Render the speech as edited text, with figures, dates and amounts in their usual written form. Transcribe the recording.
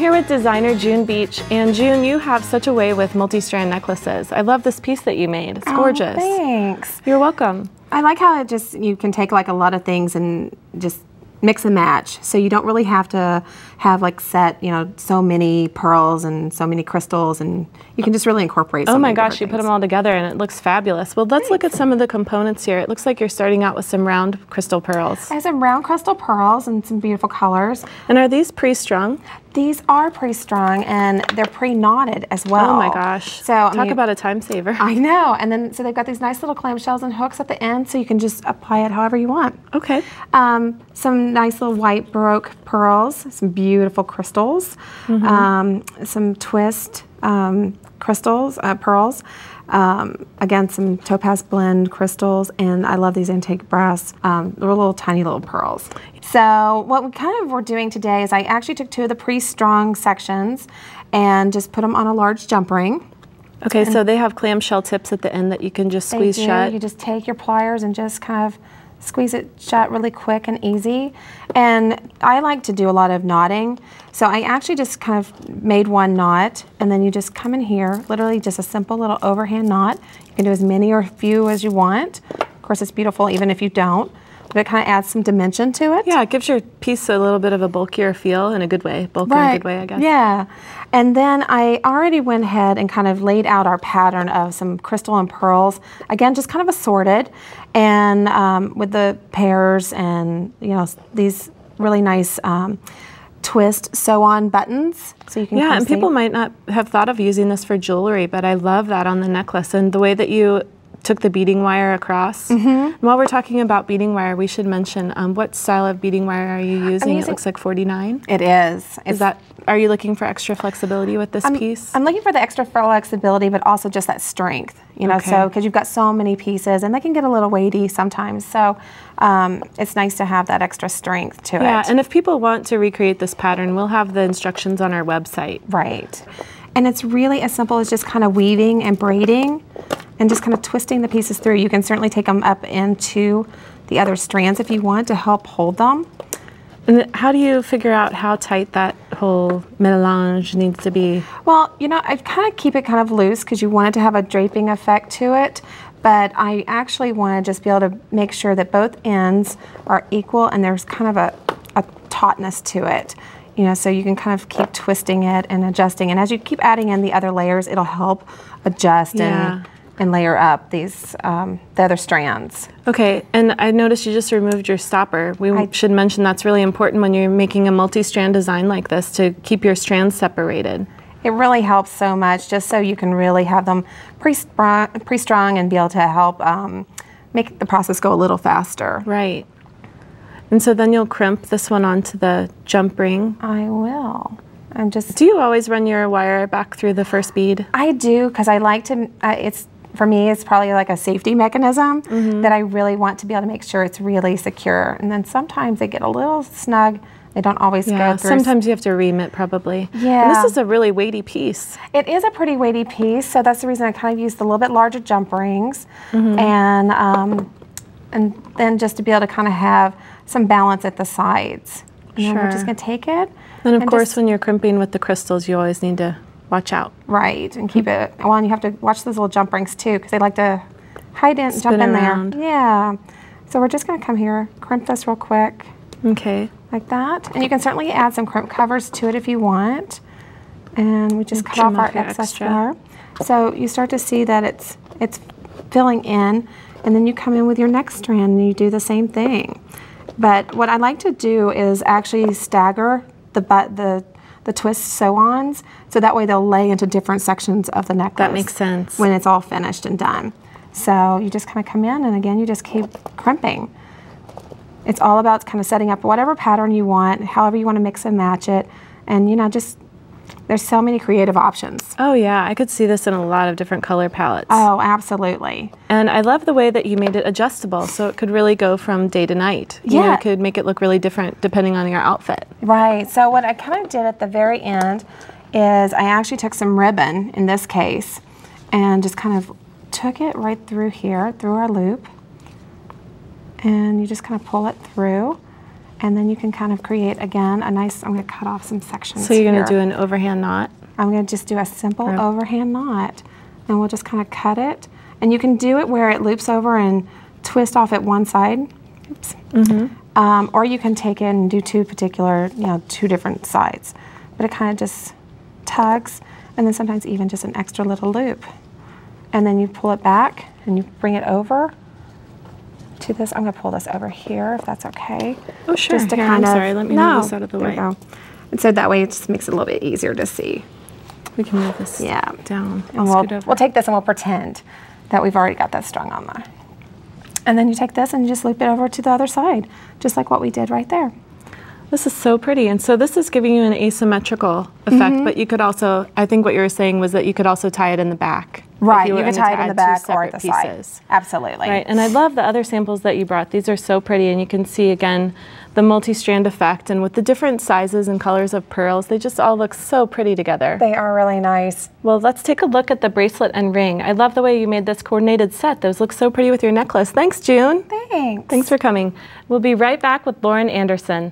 here with designer June Beach, and June, you have such a way with multi-strand necklaces. I love this piece that you made. It's gorgeous. Thanks. You're welcome. I like how it just, you can take like a lot of things and just mix and match. So you don't really have to have like set, you know, so many pearls and so many crystals, and you can just really incorporate so Oh my many gosh, you put them all together and it looks fabulous. Well, let's look at some of the components here. It looks like you're starting out with some round crystal pearls. I have some round crystal pearls and some beautiful colors. And are these pre-strung? These are pre-strung and they're pre-knotted as well. Oh my gosh. So Talk about a time saver. I know. And then so they've got these nice little clamshells and hooks at the end, so you can just apply it however you want. Okay. Some nice little white Baroque pearls, some beautiful crystals, some twist crystals, pearls. Again, some topaz blend crystals, and I love these antique brass, little tiny little pearls. So what we kind of were doing today is I actually took two of the pre-strung sections and just put them on a large jump ring. Okay, so they have clamshell tips at the end that you can just squeeze shut. You just take your pliers and just kind of squeeze it shut really quick and easy. And I like to do a lot of knotting. So I actually just kind of made one knot, and then you just come in here, literally just a simple little overhand knot. You can do as many or few as you want. Of course, it's beautiful even if you don't, but it kind of adds some dimension to it. Yeah, it gives your piece a little bit of a bulkier feel in a good way. Bulky in a good way, I guess. Yeah. And then I already went ahead and kind of laid out our pattern of some crystal and pearls. Again, just kind of assorted, and with the pears and, you know, these really nice twist sew-on buttons. So you can yeah, and people might not have thought of using this for jewelry, but I love that on the necklace, and the way that you took the beading wire across. And while we're talking about beading wire, we should mention what style of beading wire are you using? It looks like 49. It is. Are you looking for extra flexibility with this piece? I'm looking for the extra flexibility, but also just that strength, you know, so because you've got so many pieces and they can get a little weighty sometimes. So it's nice to have that extra strength to it. Yeah, and if people want to recreate this pattern, we'll have the instructions on our website. Right. And it's really as simple as just kind of weaving and braiding and just kind of twisting the pieces through. You can certainly take them up into the other strands if you want to help hold them. And how do you figure out how tight that whole mélange needs to be? Well, you know, I kind of keep it kind of loose because you want it to have a draping effect to it, but I actually want to just be able to make sure that both ends are equal and there's kind of a tautness to it. You know, so you can kind of keep twisting it and adjusting, and as you keep adding in the other layers, it'll help adjust and layer up these the other strands. Okay, and I noticed you just removed your stopper. We should mention that's really important when you're making a multi-strand design like this, to keep your strands separated. It really helps so much, just so you can really have them pre-strung and be able to help make the process go a little faster. Right. And so then you'll crimp this one onto the jump ring. I will. Do you always run your wire back through the first bead? I do, because I like to, for me, it's probably like a safety mechanism that I really want to be able to make sure it's really secure. And then sometimes they get a little snug. They don't always go through. Sometimes you have to ream it, probably. Yeah. And this is a really weighty piece. It is a pretty weighty piece, so that's the reason I kind of used a little bit larger jump rings. And then just to be able to kind of have some balance at the sides. And then we're just going to take it. And of course, when you're crimping with the crystals, you always need to watch out. Right, and keep it, well, and you have to watch those little jump rings too, because they like to hide in, jump in there. Yeah. So we're just going to come here, crimp this real quick. Okay. Like that. And you can certainly add some crimp covers to it if you want. And we just cut off our excess there. So you start to see that it's filling in, and then you come in with your next strand and you do the same thing. But what I like to do is actually stagger the twist sew-ons, so that way they'll lay into different sections of the necklace. That makes sense. When it's all finished and done. So you just kind of come in, and again, you just keep crimping. It's all about kind of setting up whatever pattern you want, however you want to mix and match it, and you know, just there's so many creative options. Oh yeah, I could see this in a lot of different color palettes. Oh, absolutely. And I love the way that you made it adjustable, so it could really go from day to night. Yeah. You know, it could make it look really different depending on your outfit. Right, so what I kind of did at the very end is I actually took some ribbon, in this case, and just kind of took it right through here, through our loop, and you just kind of pull it through. And then you can kind of create, again, a nice, I'm going to cut off some sections. So you're going here. to do an overhand knot? I'm going to just do a simple overhand knot, and we'll just kind of cut it. And you can do it where it loops over and twist off at one side. Oops. Or you can take it and do two different sides. But it kind of just tugs, and then sometimes even just an extra little loop. And then you pull it back, and you bring it over to this. I'm going to pull this over here, if that's okay. Oh, sure. Just to Here, kind I'm of, sorry. Let me move this out of the way. And so that way it just makes it a little bit easier to see. We can move this down and we'll take this and we'll pretend that we've already got that strung on there. And then you take this and you just loop it over to the other side, just like what we did right there. This is so pretty. And so this is giving you an asymmetrical effect, but you could also, I think what you were saying was that you could also tie it in the back. Right, you can tie it in the back or at the side. Absolutely. Right, and I love the other samples that you brought. These are so pretty, and you can see, again, the multi-strand effect, and with the different sizes and colors of pearls, they just all look so pretty together. They are really nice. Well, let's take a look at the bracelet and ring. I love the way you made this coordinated set. Those look so pretty with your necklace. Thanks, June. Thanks. Thanks for coming. We'll be right back with Lauren Anderson.